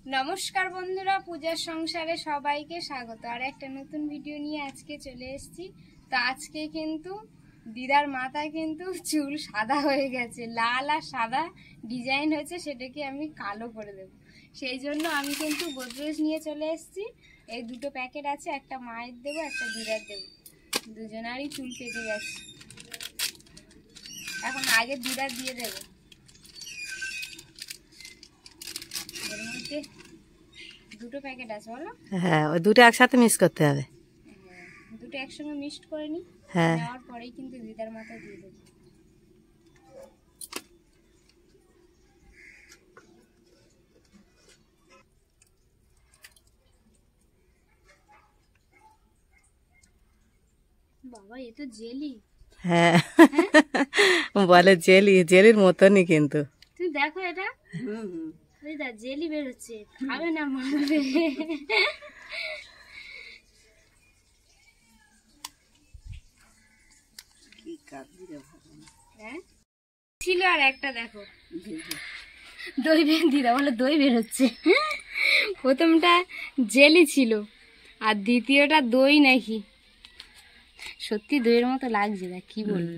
নমস্কার বন্ধুরা, পূজার সংসারে সবাইকে স্বাগত। আর একটা নতুন ভিডিও নিয়ে আজকে চলে এসেছি। তো আজকে কিন্তু দিদার মাথায় কিন্তু চুল সাদা হয়ে গেছে, লাল আর সাদা ডিজাইন হয়েছে, সেটাকে আমি কালো করে দেব। সেই জন্য আমি কিন্তু গোদরেজ নিয়ে চলে এসেছি। এই দুটো প্যাকেট আছে, একটা মায়ের দেবো, একটা দিদার দেবো। দুজনারই চুল পেকে গেছে, এখন আগে দিদার দিয়ে দেবো। এর মধ্যে দুটো প্যাকেট আছে, বলো? হ্যাঁ, ওই দুটো একসাথে মিক্স করতে হবে। দুটো একসঙ্গে মিক্সড করে নিই। হ্যাঁ, নেওয়ার পরেই কিন্তু দিদার মাথায় দিয়ে দেবো। বাবা, এ তো জেলি। হ্যাঁ বলে জেলি, জেলির মতনই কিন্তু। তুমি দেখো এটা, দিদা জেলি বেরোচ্ছে, খাবে না মানবে। হ্যাঁ ছিল, আর একটা দেখো দই দিদা বলে দই বেরোচ্ছে। প্রথমটা জেলি ছিল আর দ্বিতীয়টা দই নাকি। সত্যি দইয়ের মতো লাগছে, দেখ কি বলবো।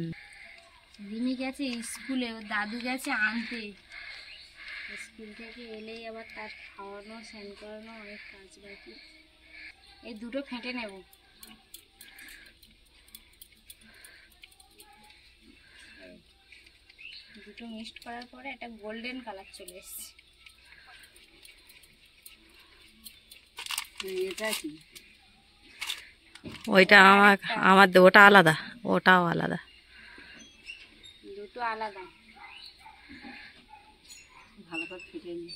রিমি গেছে স্কুলে, ওর দাদু গেছে আনতে। স্কুল থেকে এলেই আবার তার খাওয়ানো, স্নান করানো, অনেক কাজ বাকি। এই দুটো ফেটে নেব। দুটো মিক্সড করার পরে একটা গোল্ডেন কালার চলে এসছে। এটা কি? ওইটা আমার ওটা আলাদা, ওটাও আলাদা, দুটো আলাদা। ভালো করে ফেটে নি।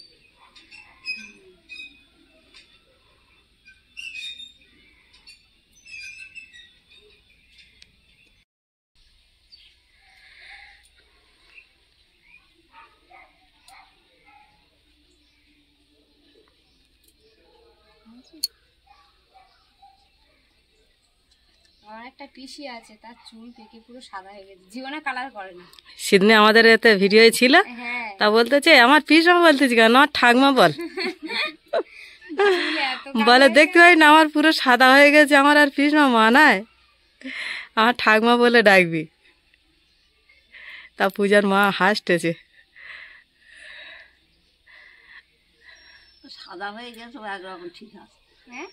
আমার একটা পিসি আছে, তার চুল পেকে পুরো সাদা হয়ে গেছে, জীবনে কালার করে না। সিডনি আমাদের এতে ভিডিও ছিল, হ্যাঁ, তা বলতেছে আমার পিসমা বলতেছি কেন, আমার ঠাকমা বল। বলে দেখতে পাই না আমার পুরো সাদা হয়ে গেছে, আমার আর পিসমা মানায়, আমার ঠাকমা বলে ডাকবি। তা পূজার মা হাসতেছে। সাদা হয়ে গেছে একরকম, ঠিক আছে। হ্যাঁ,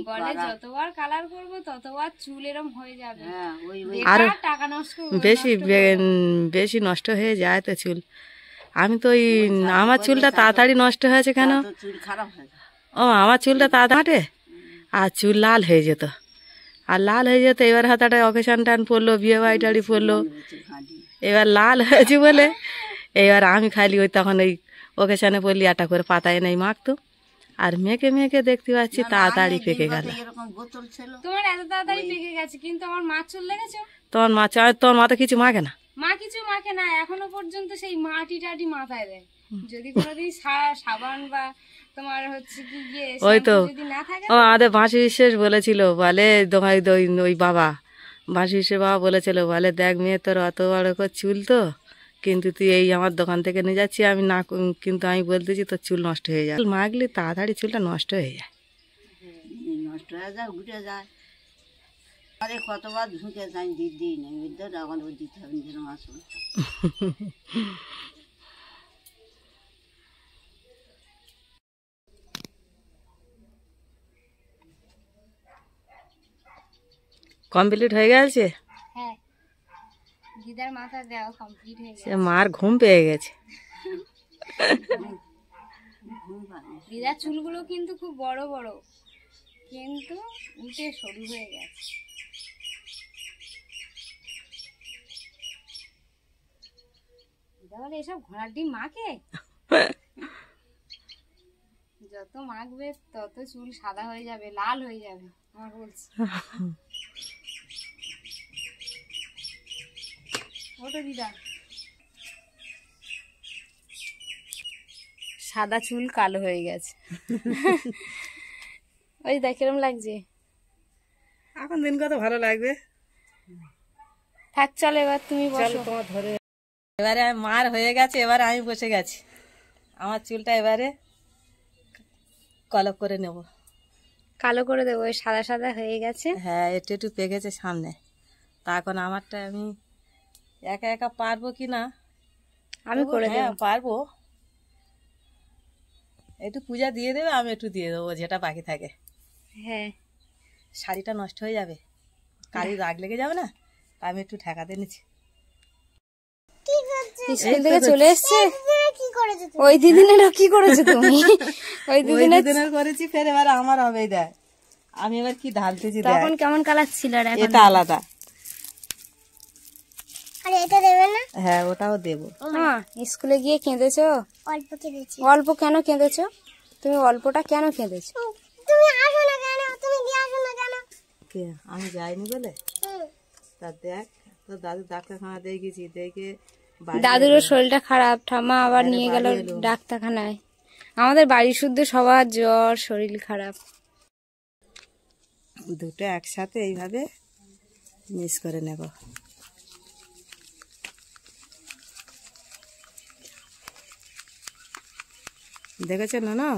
বলে যতবার কালার করব ততবার চুল এরম হয়ে যাবে। আর টাকা নষ্ট, বেশি নষ্ট হয়ে যায় তো চুল। আমি তো ওই আমার চুলটা তাড়াতাড়ি নষ্ট হয়েছে কেন, চুল খারাপ হয়ে যায়। ও আমার চুলটা তাড়াতাড়ি আর চুল লাল হয়ে যেত, আর লাল হয়ে যেত। এবার হাতাটা অকেশন টান পড়লো, বিয়ে বাড়ি টাড়ি পড়লো, এবার লাল হয়েছে বলে এবার আমি খালি ওই তখন ওই অকেশনে পড়লি একটা করে পাতায় নেই মাখতো, আর মেখে মেখে দেখতে পাচ্ছি তাড়াতাড়ি পেকে গেল। তোমার এত তাড়াতাড়ি পেকে গেছে, কিন্তু আমার মা চুল লেগেছে। তোমার মা তো কিছু মাখে না। মা কিছু মাখে না এখনো পর্যন্ত, সেই মাটি টাটি মাথায় দেয়। যদি কোনোদিন সাবান বা তোমার হচ্ছে কি গিয়ে ওই তো যদি না থাকে। ও আমাদের বাঁশি বিশ্বাস বলেছিল, বলে তোমার ওই বাবা বাঁশি বিশ্বাস বাবা বলেছিল, বলে দেখ মেয়ে তোর অত বড় করে চুল তো, কিন্তু তুই এই আমার দোকান থেকে নিয়ে যাচ্ছি আমি না, কিন্তু আমি বলতেছি তোর চুল নষ্ট হয়ে যায়, মাখলে তাড়াতাড়ি চুলটা নষ্ট হয়ে যায়। নষ্ট হয়ে যায়, উঠে যায়। আরে কতবার ঢুকে যাই, দিই না, এখন ওই দিতে হবে যেন আসুন। কমপ্লিট হয়ে গেছে। হ্যাঁ, দিদার মাথা দেওয়া কমপ্লিট হয়ে গেছে। মার ঘুম পেয়ে গেছে। দিদার চুলগুলো কিন্তু খুব বড় বড়, কিন্তু উঠে সরু হয়ে গেছে। দিদা বলে এসব ঘোড়ার ডিম মাখে। যত মাখবে তত চুল সাদা হয়ে যাবে, লাল হয়ে যাবে, আমার বলছি। ওটা দিদা, সাদা চুল কালো হয়ে গেছে। ওই দেখ কিরম লাগছে। এখন দিন কত ভালো লাগবে। থাক, চল এবার তুমি বসো। তোমার ধরে এবারে মার হয়ে গেছে, এবারে আমি বসে গেছি। আমার চুলটা এবারে কালো করে নেব। কালো করে দেবো, ওই সাদা সাদা হয়ে গেছে। হ্যাঁ, একটু একটু পেকেছে সামনে। তা এখন আমারটা আমি একা একা পারবো কি না, আমি করে হ্যাঁ দেবো। পারবো। একটু পূজা দিয়ে দেবে, আমি একটু দিয়ে দেবো যেটা বাকি থাকে। হ্যাঁ, শাড়িটা নষ্ট হয়ে যাবে, কালি দাগ লেগে যাবে না, তা আমি একটু ঠেকাতে নিচ্ছি। স্কুল থেকে চলে এসছে। ওই দিদিনেরও কি করেছো তুমি? ওই দিদিনের করেছি, ফের এবার আমার হবে। দেখ আমি এবার কি ঢালতেছি, দেখ তখন কেমন কালার ছিল আর এখন? এটা আলাদা। হ্যাঁ, ওটাও দেবো। হ্যাঁ, স্কুলে গিয়ে কেঁদেছো? অল্প কেঁদেছি। অল্প কেন কেঁদেছো তুমি? অল্পটা কেন কেঁদেছো? তুমি আসো না কেন? তুমি দিয়ে আসো না কেন? কে, আমি যাইনি বলে? তা দেখ, তো দাদু ডাক্তারখানা দিয়ে গেছি, দেখে দাদুরও শরীরটা খারাপ, ঠাম্মা আবার নিয়ে গেল বাড়ি এলো। ডাক্তারখানায়। আমাদের বাড়ির শুদ্ধ সবার জ্বর, শরীর খারাপ। দুটো একসাথে এইভাবে মিক্স করে নেব। দেখেছো ননো?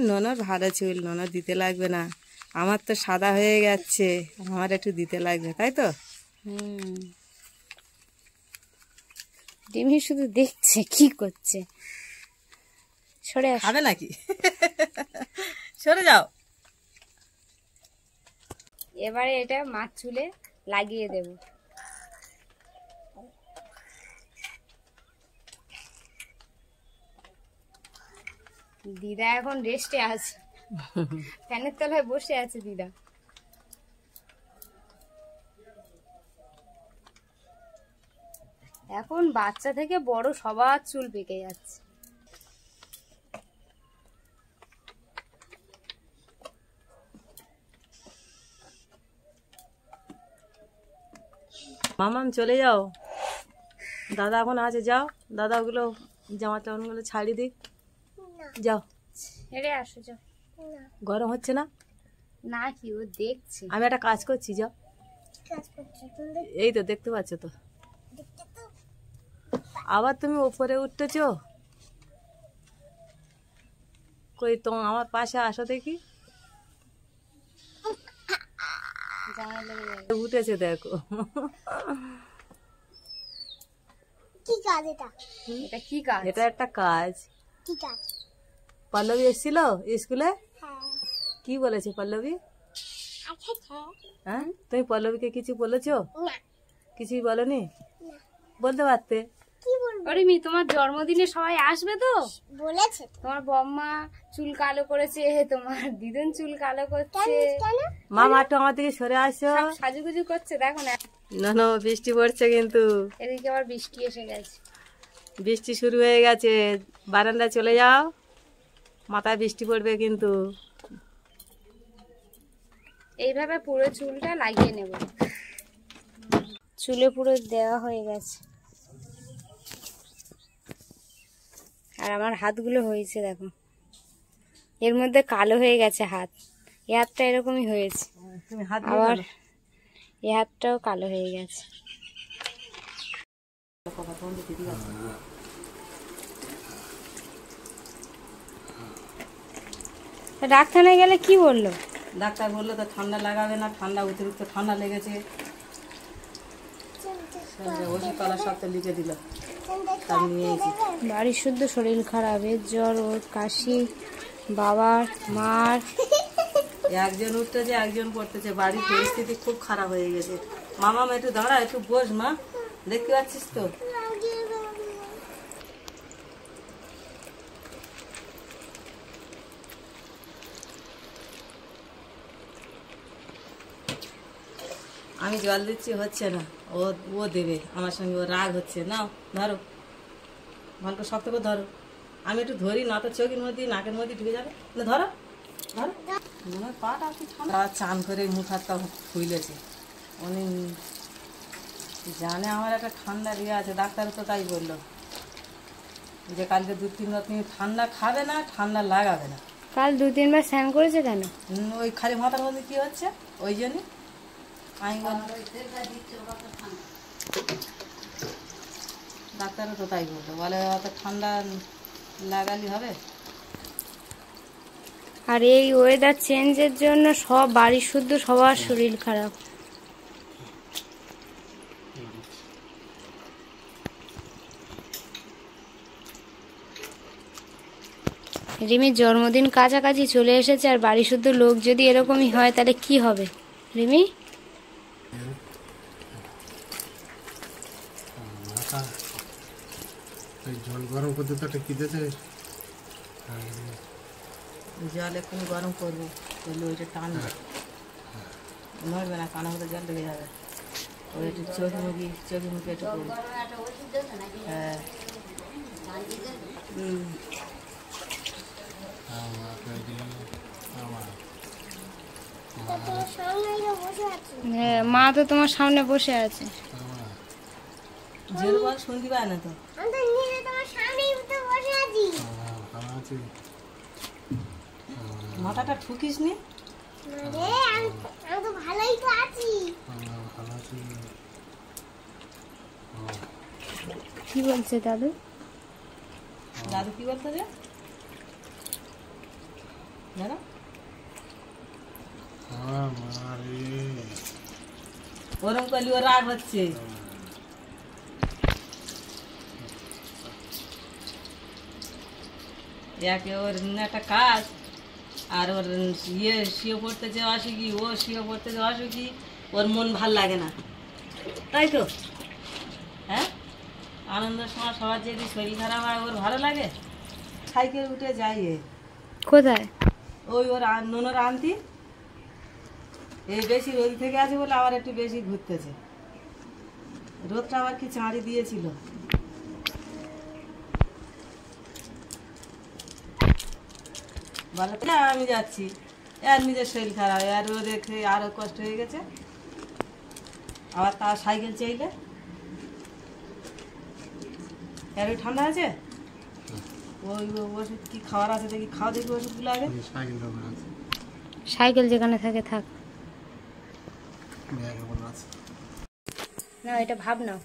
ননোর ভালো চুল, ননো দিতে লাগবে না। আমার তো সাদা হয়ে যাচ্ছে, আমার একটু দিতে লাগবে, তাই তো? ডিমি শুধু দেখছে কি করছে। সরে আস। খাবে নাকি? সরে যাও। এবারে এটা মাছ চুলে লাগিয়ে দেব। দিদা এখন রেস্টে আছে, ফ্যানের তলায় বসে আছে দিদা। এখন বাচ্চা থেকে বড় সবার চুল পেকে যাচ্ছে। মামাম চলে যাও, দাদা এখন আছে, যাও। দাদা ওগুলো জামা টামাগুলো ছাড়িয়ে দিক, যাও। ছেড়ে আসো, যাও। গরম হচ্ছে না? না কি, ও দেখছে। আমি একটা কাজ করছি, যাও। এই তো দেখতে পাচ্ছ তো, আবার তুমি উপরে উঠতেছ কই? তো আমার পাশে আসো দেখি। উঠেছে দেখো। কি কাজ এটা? এটা কি কাজ? এটা একটা কাজ। কি কাজ? পল্লবী এসেছিল স্কুলে, হ্যাঁ। কি বলেছে পল্লবী? আচ্ছা। হ্যাঁ, তুমি পল্লবীকে কিছু বলেছো? না। কিছুই বলনি? বলতে পারতে। কি বলবো? অরিমি, তোমার জন্মদিনে সবাই আসবে তো? বলেছে তো। তোমার বম্মা চুল কালো করেছে, তোমার দিদুন চুল কালো করছে, কেন? মামা একটু আমার দিকে সরে আসো। সব সাজুগুজু করছে। দেখো না, না না, বৃষ্টি পড়ছে কিন্তু। এদিকে আবার বৃষ্টি এসে গেছে। বৃষ্টি শুরু হয়ে গেছে, বারান্দায় চলে যাও, মাথায় বৃষ্টি পড়বে কিন্তু। এইভাবে পুরো চুলটা লাগিয়ে নেব। চুলে পুরো দেওয়া হয়ে গেছে। আর আমার হাতগুলো হয়েছে দেখো, এর মধ্যে কালো হয়ে গেছে হাত। এই হাতটা এরকমই হয়েছে, তুমি হাত আবার এই হাতটাও কালো হয়ে গেছে। ডাক্তারখানায় গেলে কি বললো? ডাক্তার বললো তো ঠান্ডা লাগাবে না, ঠান্ডা অতিরিক্ত ঠান্ডা লেগেছে, ওষুধ পালা সব তো লিখে দিল, তার নিয়েছি। বাড়ির শুদ্ধ শরীর খারাপ, এর জ্বর, ওর কাশি, বাবার, মার। একজন উঠতেছে একজন পড়তেছে, বাড়ির পরিস্থিতি খুব খারাপ হয়ে গেছে। মামা একটু দাঁড়া, একটু বস মা, দেখতে পাচ্ছিস তো? আমি জল দিচ্ছি, হচ্ছে না, ও ও দেবে আমার সঙ্গে, ও রাগ হচ্ছে। নাও ধরো, ভালো করে শক্ত করে ধরো। আমি একটু ধরি না তো চোখের মধ্যে নাকের মধ্যে ঢুকে যাবে। না ধরো ধরো, মনে হয় পাটা কি ঠান্ডা। চান করে মুখ হাতটা ফুলেছে, উনি জানে আমার একটা ঠান্ডা ইয়ে আছে। ডাক্তার তো তাই বললো যে কালকে 2-3 বার তুমি ঠান্ডা খাবে না, ঠান্ডা লাগাবে না। কাল 2-3 বার স্নান করেছে কেন? ওই খালি মাথার মধ্যে কি হচ্ছে ওই জন্যে আমি ডাক্তারও তো তাই বললো, বলে অত ঠান্ডা লাগালি হবে। আর এই ওয়েদার চেঞ্জের জন্য সব বাড়ি শুদ্ধ সবার শরীর খারাপ। রিমির জন্মদিন কাছাকাছি চলে এসেছে, আর বাড়ি শুদ্ধ লোক যদি এরকমই হয় তাহলে কি হবে রিমি? জল গরম করতে তো একটা কি দিতে জল এক্ষুনি গরম করবো, করলে ওইটা টানবে, নড়বে না, কানা মতো জল লেগে যাবে। ওই একটু চোখে মুখে একটু করবো। হ্যাঁ হ্যাঁ, মা তো তোমার সামনে বসে আছে। জল বল শুনতে পায় না তো। মাথাটা ঠুকিস নি। কি বলছে দাদু? দাদু কি বলতো যে দাদা? ওরম করলি ও রাগ হচ্ছে। একে ওর একটা কাজ, আর ওর শুয়ে পড়তে যে অসুখী, ও শুয়ে পড়তে যে অসুখী, ওর মন ভাল লাগে না, তাই তো? হ্যাঁ, আনন্দের সময় সবার যদি শরীর খারাপ হয় ওর ভালো লাগে? সাইকেল উঠে যাই। কোথায়? ওই ওর নোনর আনতি, এই বেশি রোদ থেকে আছে বলে আবার একটু বেশি ঘুরতেছে। রোদটা আবার কি চাঁড়ি দিয়েছিল। বলো না আমি যাচ্ছি, আর নিজের শরীর খারাপ, আর ও দেখে আরো কষ্ট হয়ে গেছে। আবার তার সাইকেল চাইলে আর ওই ঠান্ডা আছে, ওই ওষুধ কি খাওয়ার আছে দেখি, খাওয়া দেখি ওষুধগুলো আগে। সাইকেল যেখানে থাকে থাক না, এটা ভাব নাও।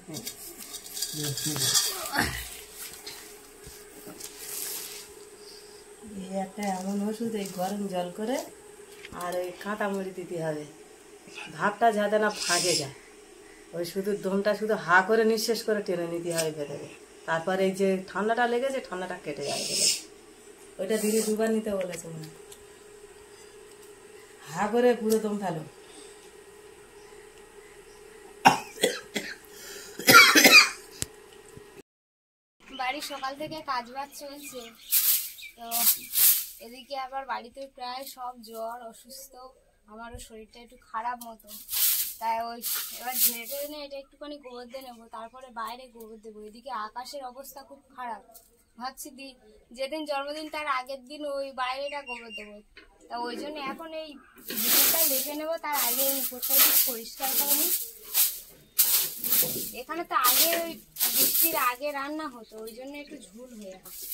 একটা এমন ওষুধ, এই গরম জল করে আর ওই কাঁটা মুড়ি দিতে হবে, ভাবটা যাতে না ফাঁকে যায়। ওই শুধু দমটা শুধু হা করে নিঃশেষ করে টেনে নিতে হবে ভেতরে, তারপর এই যে ঠান্ডাটা লেগেছে ঠান্ডাটা কেটে যাবে। ওইটা ধীরে দুবার নিতে বলেছে মনে, হা করে পুরো দম ফেলো। বাড়ি সকাল থেকে কাজ বাজ চলছে, তো এদিকে আবার বাড়িতে প্রায় সব জ্বর, অসুস্থ, আমারও শরীরটা একটু খারাপ মতো। তাই ওই এবার ঝেড়ে টেড়ে নিয়ে এটা একটুখানি গোবর দিয়ে নেবো, তারপরে বাইরে গোবর দেবো। এদিকে আকাশের অবস্থা খুব খারাপ, ভাবছি যেদিন জন্মদিন তার আগের দিন ওই বাইরেটা গোবর দেবো। তা ওই জন্য এখন এই ভিতরটাই লেপে নেবো, তার আগে এই উপরটা একটু পরিষ্কার করে নিই। এখানে তো আগে ওই বৃষ্টির আগে রান্না হতো, ওই জন্য একটু ঝুল হয়ে আছে।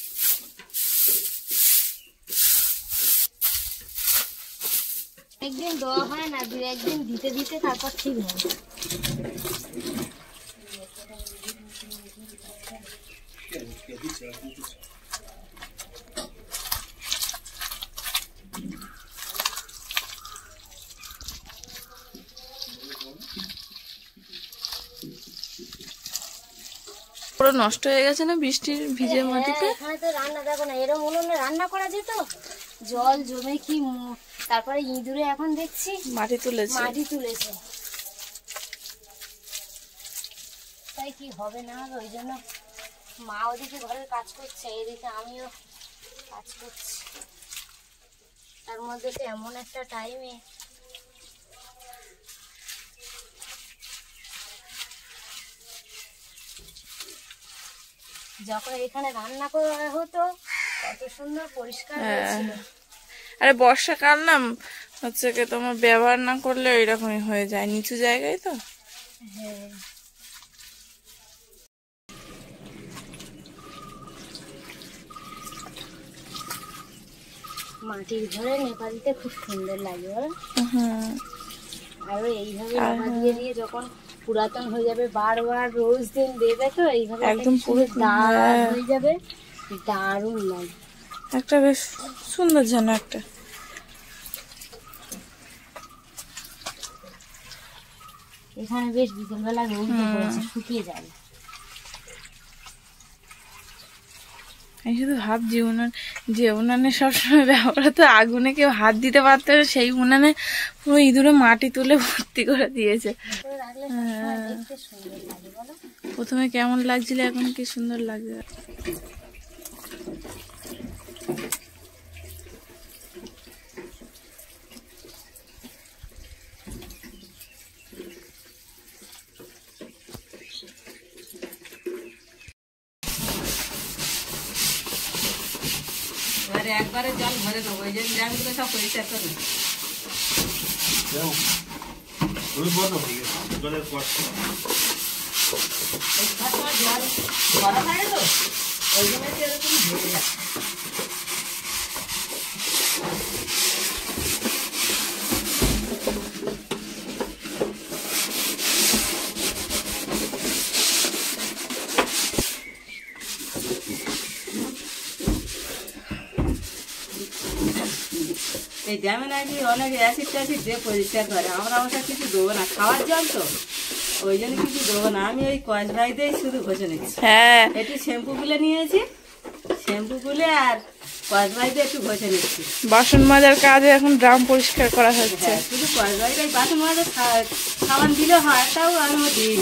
একদিন দেওয়া হয় না, দু একদিন দিতে দিতে তারপর ঠিক হয়। পুরো নষ্ট হয়ে গেছে না বৃষ্টির ভিজে মাটিতে? এখানে তো রান্না দেখো না, এরকম উনুনে রান্না করা যেত, জল জমে কি তারপরে ইঁদুরে এখন দেখছি মাটি তুলেছে। তাই কি হবে না হবে, ওই জন্য মা ওদিকে ঘরের কাজ করছে, এদিকে আমিও কাজ করছি। তার মধ্যে তো এমন একটা টাইমে যখন এখানে রান্না করা হতো কত সুন্দর পরিষ্কার হয়েছিল। আরে বর্ষাকাল না হচ্ছে কি, তোমার ব্যবহার না করলে এরকমই হয়ে যায়, নিচু জায়গায় তো। হ্যাঁ, মাটির ঘরে নেপা দিতে খুব সুন্দর লাগে। আর এইভাবে নেপা দিয়ে দিয়ে যখন পুরাতন হয়ে যাবে, বারবার রোজ দিন দেবে তো এইভাবে একদম পুরো দাগ হয়ে যাবে, দারুণ লাগে। একটা বেশ সুন্দর যেন একটা এখানে বেশ বিকেলবেলা রোদ পড়েছে, শুকিয়ে যাবে। আমি শুধু ভাবছি যে উনানে সবসময় ব্যবহার তো আগুনে কেউ হাত দিতে পারতো না, সেই উনানে পুরো ইঁদুরে মাটি তুলে ভর্তি করে দিয়েছে। প্রথমে কেমন লাগছিল, এখন কি সুন্দর লাগছে। একবারে জল ভরে দেবো, ওই জন্য ড্রামগুলো সব পরিষ্কার করে জলের পর জল ভরা থাকে তো, ওই জন্য এরকম ভেঙে যায়। এই ড্যামে নাকি অনেক অ্যাসিড ট্যাসিড দিয়ে পরিষ্কার করে, আমরা ওটা কিছু দেবো না, খাওয়ার জল তো ওই জন্য কিছু দেবো না। আমি ওই কসবাই দিয়েই শুধু ঘষে নিচ্ছি। হ্যাঁ, একটু শ্যাম্পু গুলে নিয়েছি, শ্যাম্পু গুলে আর কসবাই দিয়ে একটু ঘষে নিচ্ছি। বাসন মাজার কাজে এখন ড্রাম পরিষ্কার করা হচ্ছে। হ্যাঁ, শুধু কসবাইটাই বাসন মাঝে সাবান দিলে হয়, তাও আমি দিই।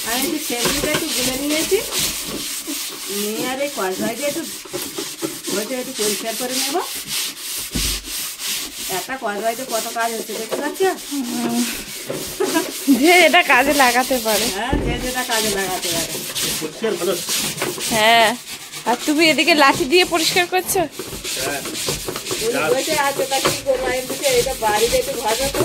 আমি একটু শ্যাম্পুটা একটু গুলে নিয়েছি, নিয়ে আর এই কসবাই দিয়ে একটু ঘষে একটু পরিষ্কার করে নেবো। একটা কসবাইতে কত কাজ হচ্ছে দেখতে পাচ্ছ? যে এটা কাজে লাগাতে পারে। হ্যাঁ, যে যেটা কাজে লাগাতে পারে। হ্যাঁ, আর তুমি এদিকে লাঠি দিয়ে পরিষ্কার করছো? বসে আছে, তা কি করবো? আমি বলছি এটা বাড়িতে একটু ভাজা তো।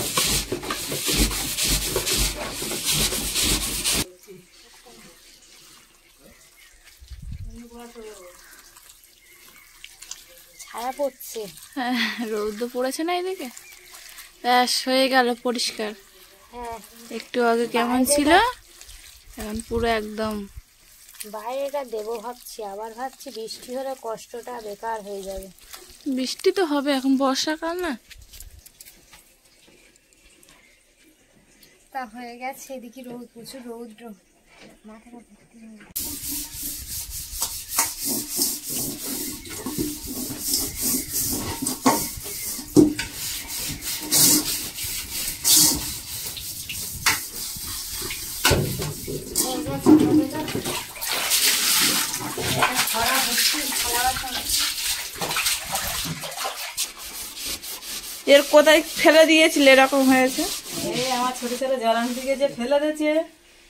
ছায়া পড়ছে। হ্যাঁ, রৌদ্র পড়েছে না এদিকে। ব্যাস হয়ে গেল পরিষ্কার। হ্যাঁ, একটু আগে কেমন ছিল, এখন পুরো একদম। বাইরেটা দেবো ভাবছি, আবার ভাবছি বৃষ্টি হলে কষ্টটা বেকার হয়ে যাবে। বৃষ্টি তো হবে, এখন বর্ষাকাল না। তা হয়ে গেছে, এদিকে রোদ, প্রচুর রৌদ্র, মাথাটা ভর্তি হয়ে গেছে। এর কোথায় ফেলে দিয়েছিলে এরকম হয়েছে? এই আমার ছোট ছেলে জলান দিকে যে ফেলে দিয়েছে,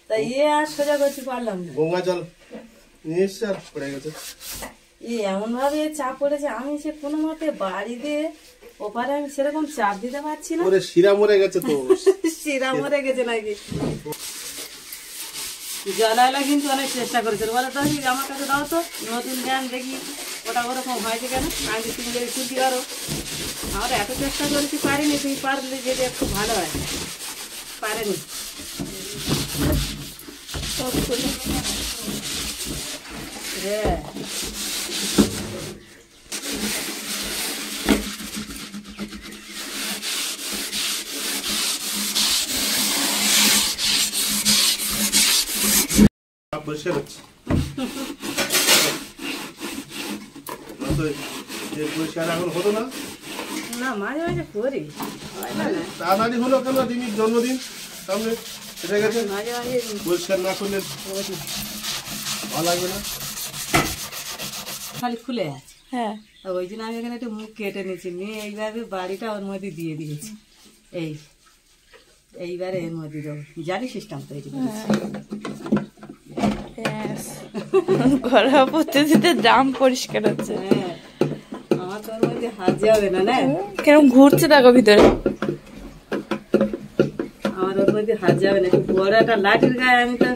তা আর সোজা করতে পারলাম না। গঙ্গা জল নিয়ে এসছে আর পড়ে গেছে। এমন ভাবে চাপ পড়েছে, আমি সে কোনো মতে বাড়ি দিয়ে ওপারে আমি সেরকম চাপ দিতে পারছি না। ওরে শিরা মরে গেছে তো। শিরা মরে গেছে নাকি? জলাইলা কিন্তু অনেক চেষ্টা করেছে, বলে তো আমার কাছে দাও তো, নতুন জ্ঞান দেখি ওটা ওরকম হয়েছে কেন, আমি তুমি যদি তুলতে পারো। আমরা এত চেষ্টা করেছি, পারিনি। তুই পারলে যেটা একটু ভালো হয়, পারেনি। হ্যাঁ, পরিষ্কার হচ্ছে পরিষ্কার এখন হতো না। না মাঝে মাঝে করি, হয় না না। তাড়াতাড়ি হলো কেন? রিমির জন্মদিন সামনে এসে গেছে, মাঝে মাঝে পরিষ্কার না করলে ভালো লাগবে না। খালি খুলে আছে। হ্যাঁ, ওই জন্য আমি এখানে একটু মুখ কেটে নিয়েছি, নিয়ে এইভাবে বাড়িটা ওর মধ্যে দিয়ে দিয়েছি। এইবারে এর মধ্যে দেবো, জালি সিস্টেম তৈরি করেছি। ঘরোয়া পদ্ধতিতে ড্রাম পরিষ্কার হচ্ছে। হ্যাঁ, আমার তো ওর মধ্যে হাত যাবে না। না, কেরম ঘুরছে দেখো ভিতরে। আমার ওর মধ্যে হাত যাবে না। একটু বড় একটা লাঠির গায়ে আমি তো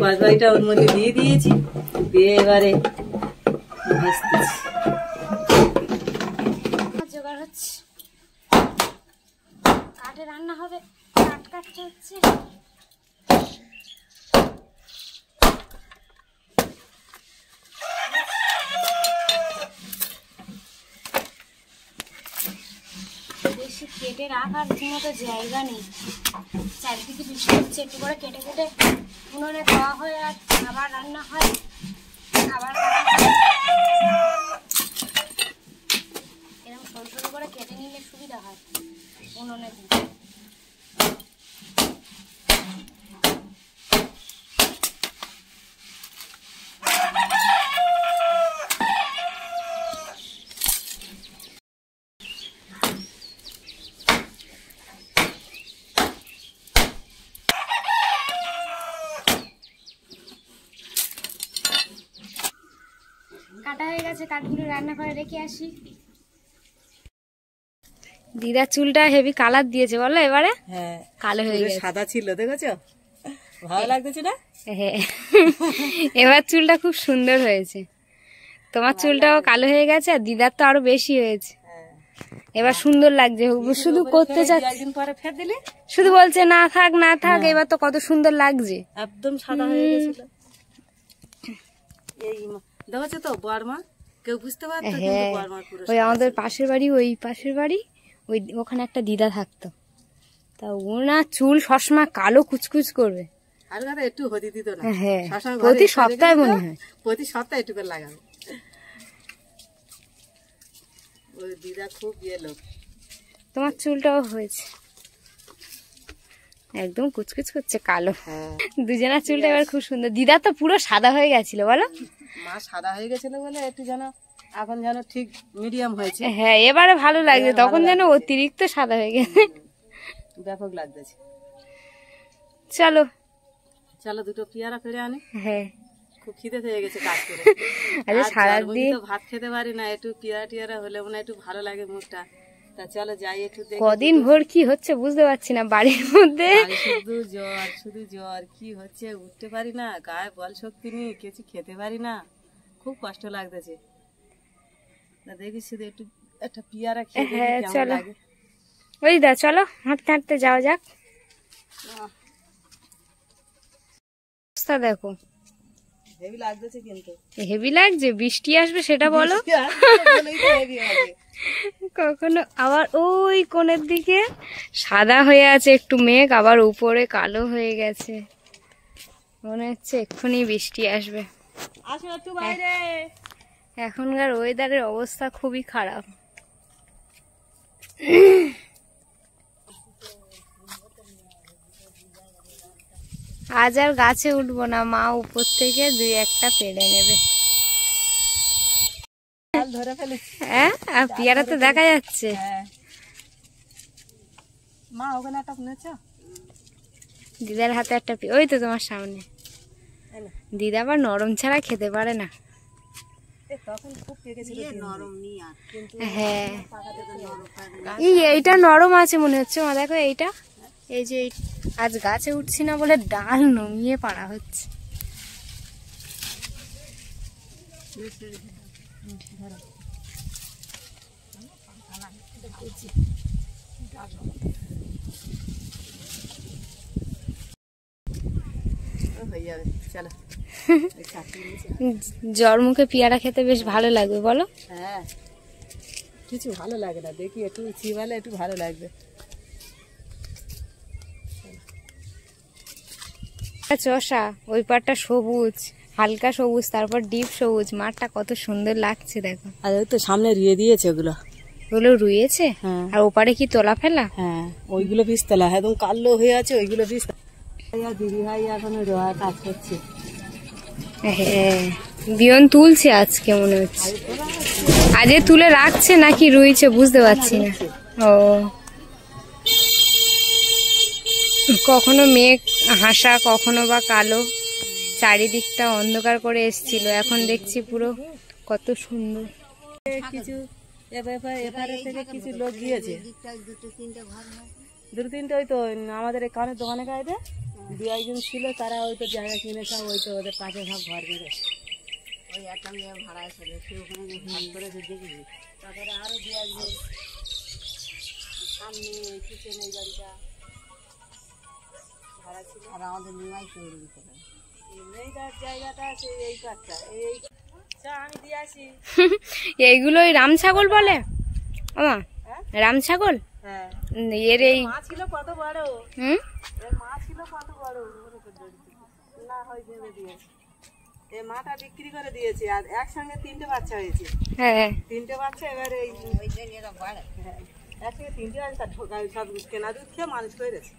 কসবাইটা ওর মধ্যে দিয়ে দিয়েছি, দিয়ে এবারে ভাজতেছি। জোগাড় হচ্ছে, কাঠে রান্না হবে, কাঠ কাটতে হচ্ছে। বেশি কেটে রাখার মতো জায়গা নেই, চারিদিকে বৃষ্টি হচ্ছে, একটু করে কেটে কেটে উনুনে খাওয়া হয় আর আবার রান্না হয়, আবার এরকম ছোট ছোট করে কেটে নিলে সুবিধা হয় উনুনে দিতে। কাটা হয়ে গেছে, কাঠগুলো রান্না করে রেখে আসি। দিদার চুলটা হেভি কালার দিয়েছে বলো এবারে, হ্যাঁ কালো হয়ে গেছে। সাদা ছিল দেখেছো, ভালো লাগতেছে না? হ্যাঁ এবার চুলটা খুব সুন্দর হয়েছে। তোমার চুলটাও কালো হয়ে গেছে আর দিদার তো আরো বেশি হয়েছে। এবার সুন্দর লাগছে, শুধু করতে চাচ্ছে, একদিন পরে ফের দিলে শুধু বলছে না থাক না থাক, এবার তো কত সুন্দর লাগছে। একদম সাদা হয়ে গেছিল। এই দেখেছো তো বর্মা, কেউ বুঝতে পারতো কিন্তু হ্যাঁ বর্মার পুরো ওই আমাদের পাশের বাড়ি, ওই পাশের বাড়ি, ওই ওখানে একটা দিদা থাকতো, তা ওনার চুল সবসময় কালো কুচকুচ করবে। আর কথা একটু হতে দিত না। হ্যাঁ সবসময় প্রতি ঘরে সপ্তাহে রেখে দিত, মনে হয়। প্রতি সপ্তাহে একটু করে লাগাবে। ওই দিদা খুব ইয়ে লোক। তোমার চুলটাও হয়েছে একদম কুচকুচ করছে কালো। দুজনের চুলটা এবার খুব সুন্দর। দিদা তো পুরো সাদা হয়ে গেছিল বলো। মা সাদা হয়ে গেছিল বলে একটু যেন এখন যেন ঠিক মিডিয়াম হয়েছে। হ্যাঁ এবারে ভালো লাগছে, তখন যেন অতিরিক্ত সাদা হয়ে গেছে, ব্যাপক লাগতেছে। চলো চলো দুটো পেয়ারা ফেরে আনি, হ্যাঁ খুব খিদে হয়ে গেছে কাজ করে। আরে আর সারাদিন তো ভাত খেতে পারি না, একটু পেয়ারা টিয়ারা হলে মনে হয় একটু ভালো লাগে মুখটা। তা চলো যাই একটু দেখি। কদিন ভোর কি হচ্ছে বুঝতে পারছি না বাড়ির মধ্যে। শুধু জ্বর শুধু জ্বর, কি হচ্ছে উঠতে পারি না, গায়ে বল শক্তি নেই, কিছু খেতে পারি না, খুব কষ্ট লাগতেছে। দেখি শুধু একটু একটা পেয়ারা খেয়ে দেখি হ্যাঁ কেমন চলো, লাগে। ওই দা চলো হাঁটতে হাঁটতে যাওয়া যাক। অবস্থা দেখো হেভি লাগতেছে কিন্তু। হেভি লাগছে, বৃষ্টি আসবে সেটা বলো। কখনো আবার ওই কোণের দিকে সাদা হয়ে আছে একটু মেঘ, আবার উপরে কালো হয়ে গেছে, মনে হচ্ছে এক্ষুনি বৃষ্টি আসবে। আসো একটু বাইরে। এখনকার ওয়েদারের অবস্থা খুবই খারাপ। আজ আর গাছে উঠবো না, মা উপর থেকে দুই একটা পেড়ে নেবে। ধরে ফেলেছি। হ্যাঁ আর পেয়ারা তো দেখা যাচ্ছে। মা ওখানে একটা নিয়েছ? দিদার হাতে একটা ওই তো তোমার সামনে। দিদা আবার নরম ছাড়া খেতে পারে না। তখন খুব পেকেছিল নরম নিয়ে আর কিন্তু হ্যাঁ নরম এইটা নরম আছে মনে হচ্ছে মা, দেখো এইটা, এই যে আজ গাছে উঠছি না বলে ডাল নমিয়ে পাড়া হচ্ছে। জ্বর মুখে পেয়ারা খেতে বেশ ভালো লাগবে বলো। হ্যাঁ কিছু ভালো লাগে না, দেখি একটু চিবালে একটু ভালো লাগবে। চষা ওই পাটটা সবুজ, হালকা সবুজ, তারপর ডিপ সবুজ, মাঠটা কত সুন্দর লাগছে দেখো। আর ওই তো সামনে রুয়ে দিয়েছে ওগুলো, ওগুলো রুয়েছে। হ্যাঁ। আর ওপারে কি তোলা ফেলা? হ্যাঁ ওইগুলো বীজতলা একদম কালো হয়ে আছে, ওইগুলো বীজতলা। দিদি ভাই এখন রোয়া কাজ করছে। হ্যাঁ বিয়ন তুলছে আজকে মনে হচ্ছে, আজকে তুলে রাখছে নাকি রুইছে বুঝতে পারছি না। ও কখনো মেঘ হাসা, কখনো বা কালো, চারিদিকটা অন্ধকার করে এসছিল, এখন দেখছি পুরো কত সুন্দর। কিছু এপারে থেকে কিছু লোক গিয়েছে, দুটো তিনটে ওই তো আমাদের এই কানের দোকানে গাইতে দু একজন ছিল, তারা ওই তো জায়গা কিনেছে, ওই তো ওদের পাশে সব ঘর বেড়েছে। ওই একটা মেয়ে ভাড়া ছিল, সে ওখানে ভাগ করেছে দেখবি। তারপরে আরো দু একজন সামনে কিচেন এই বাড়িটা ভাড়া ছিল, আর আমাদের নিমাই তৈরি দিতে পারে। মেয়েটার জায়গাটা আছে এই পাটটা, এই আমি দিয়ে আসি। এইগুলো ওই রাম ছাগল বলে আমা, রাম ছাগল। হ্যাঁ এর এই মা ছিল কত বড়, হুম এর মা ছিল কত বড়, না হয় ভেবে দিয়েছে। এই মাটা বিক্রি করে দিয়েছে আর একসঙ্গে 3টে বাচ্চা হয়েছে। হ্যাঁ 3টে বাচ্চা এবার এই হ্যাঁ, একসঙ্গে 3টে বাচ্চা ঢোকায় সব কেনা দুধ খেয়ে মানুষ করেছে।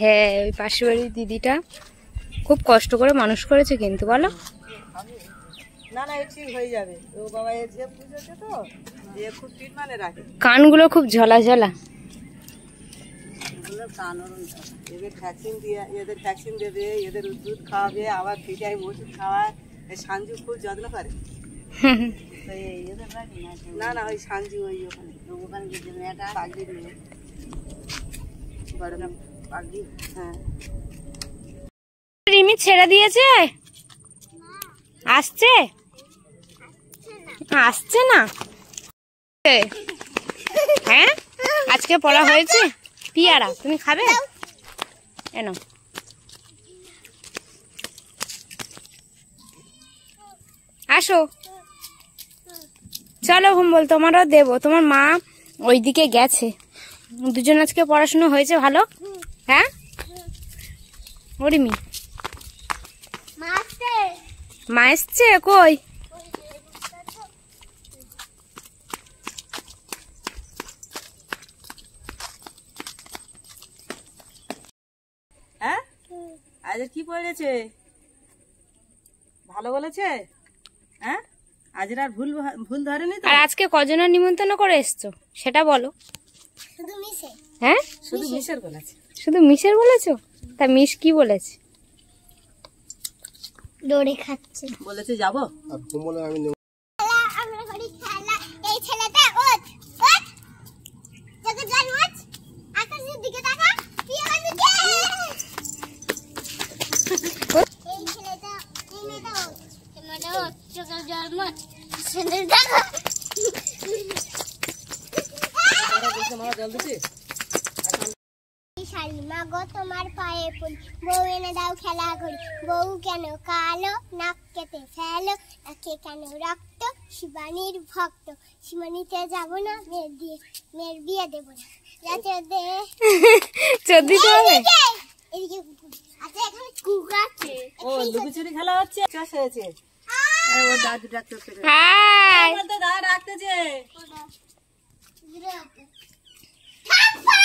হ্যাঁ ওই পাশের বাড়ির দিদিটা খুব কষ্ট করে মানুষ করেছে কিন্তু বলো। না না এর ঠিক হয়ে যাবে। ও বাবা এর যে বুঝেছে তো এ খুব ট্রিটমেন্টে রাখে। কানগুলো খুব ঝলা ঝলা। এদের ভ্যাকসিন দিয়ে, এদের ভ্যাকসিন দেবে, এদের দুধ খাওয়াবে, আবার ফ্রি টাইম ওষুধ খাওয়ায়। এই সাঞ্জু খুব যত্ন করে। না না ওই সাঞ্জু ওই ওখানে যে মেয়েটা পাগড়ির মেয়ে, বড় না পাগড়ি। হ্যাঁ রিমি ছেড়ে দিয়েছে, আসছে আসছে না। হ্যাঁ আজকে পড়া হয়েছে। পিয়ারা তুমি খাবে? এনো আসো, চলো বল, তোমারও দেবো। তোমার মা ওইদিকে গেছে, দুজন আজকে পড়াশোনা হয়েছে ভালো? হ্যাঁ ওরিমি মা এসছে কই? হ্যাঁ আজ কি পড়েছে? ভালো বলেছে? হ্যাঁ আজ আর ভুল ভুল ধরেনি তো? আর আজকে কজনের নিমন্ত্রণ করে এসছো সেটা বলো। হ্যাঁ শুধু মিশের বলেছে। শুধু মিশের বলেছো? তা মিশ কি বলেছে? দৌড়ে খাচ্ছে। বলেছে যাবো। আর ঘুমলে আমি আমরা করি খেলা। এই ছেলেটা ওঠ ওঠ, চোখে জল মোছ, আকাশের দিকে তাকা, তুই আমার দিকে। এই ছেলেটা, এই মেয়েটা ওঠ, এই মেয়েটা ওঠ, চোখে জল মোছ, ছেলে দেখা। জল দিতে শালিমা গো তোমার পায়ে পড়ি, বউ এনে দাও খেলা করি। বউ কেন কালো, নাক কেটে ফেলো, নাকে কেন রক্ত, শিবানীর ভক্ত। শিবানীতে যাবো না, মেয়ের বিয়ে দেবো না। চোদ্দিতে হবে। এদিকে আচ্ছা এখানে কুকুর আছে। ও লুকোচুরি খেলা হচ্ছে। চাষ হয়েছে ও দাদু ডাক্তার করে হাই দাদা ডাকতেছে। থাপ্পা!